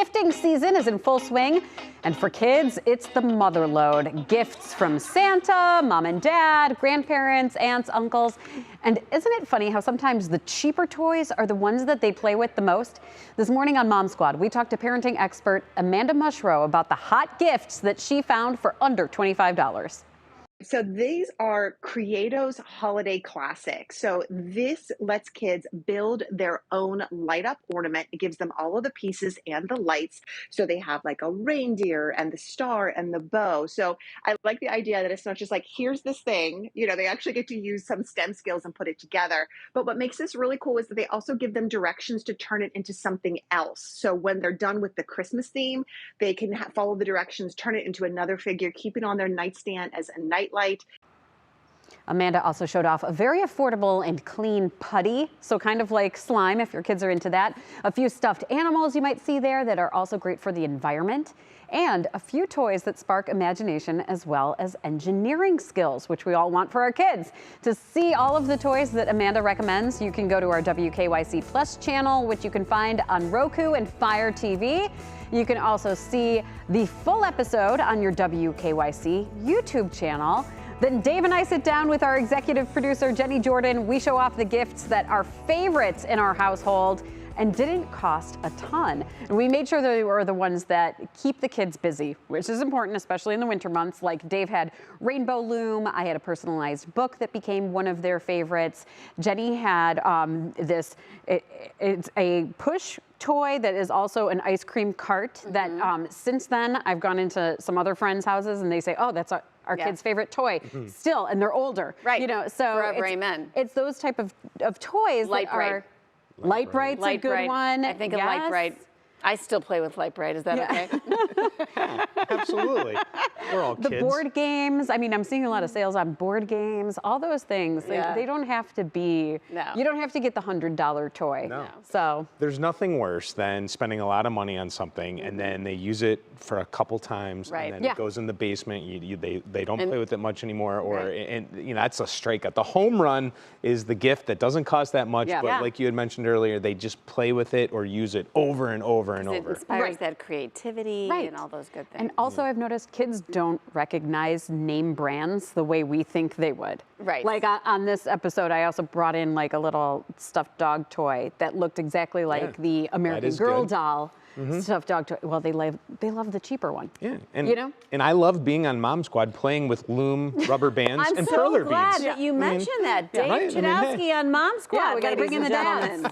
Gifting season is in full swing, and for kids, it's the mother load. Gifts from Santa, mom and dad, grandparents, aunts, uncles. And isn't it funny how sometimes the cheaper toys are the ones that they play with the most? This morning on Mom Squad, we talked to parenting expert Amanda Mushrow about the hot gifts that she found for under $25. So these are Creato's Holiday Classic. So this lets kids build their own light up ornament. It gives them all of the pieces and the lights. So they have like a reindeer and the star and the bow. So I like the idea that it's not just like, here's this thing, they actually get to use some STEM skills and put it together. But what makes this really cool is that they also give them directions to turn it into something else. So when they're done with the Christmas theme, they can follow the directions, turn it into another figure, keep it on their nightstand as a night light. Amanda also showed off a very affordable and clean putty, so kind of like slime if your kids are into that. A few stuffed animals you might see there that are also great for the environment, and a few toys that spark imagination as well as engineering skills, which we all want for our kids. To see all of the toys that Amanda recommends, you can go to our WKYC Plus channel, which you can find on Roku and Fire TV. You can also see the full episode on your WKYC YouTube channel. Then Dave and I sit down with our executive producer, Jenny Jordan. We show off the gifts that are favorites in our household and didn't cost a ton. And we made sure they were the ones that keep the kids busy, which is important, especially in the winter months. Like Dave had Rainbow Loom. I had a personalized book that became one of their favorites. Jenny had it's a push toy that is also an ice cream cart that since then I've gone into some other friends' houses and they say, oh, that's our kid's favorite toy still, and they're older. Right. So Forever amen. It's those type of toys Light that are Lite-Brite's a good one. I think of Lite-Brite. I still play with Lite-Brite. Is that okay? Yeah, absolutely. We're all kids. The board games. I mean, I'm seeing a lot of sales on board games. All those things. Yeah. They don't have to be. No. You don't have to get the $100 toy. No. So there's nothing worse than spending a lot of money on something and then they use it for a couple times and then it goes in the basement. They don't play with it much anymore, and that's a strikeout. The home run is the gift that doesn't cost that much, but like you had mentioned earlier, they just play with it or use it over and over and over. It inspires that creativity and all those good things. And also I've noticed kids don't recognize name brands the way we think they would. Right. Like on this episode, I also brought in like a little stuffed dog toy that looked exactly like the American Girl doll stuffed dog toy. Well, they love the cheaper one. Yeah. And, and I love being on Mom Squad playing with Loom rubber bands and perler beads. I'm so glad that you mentioned that. Dave Chudowski on Mom Squad, we got to bring in the dads.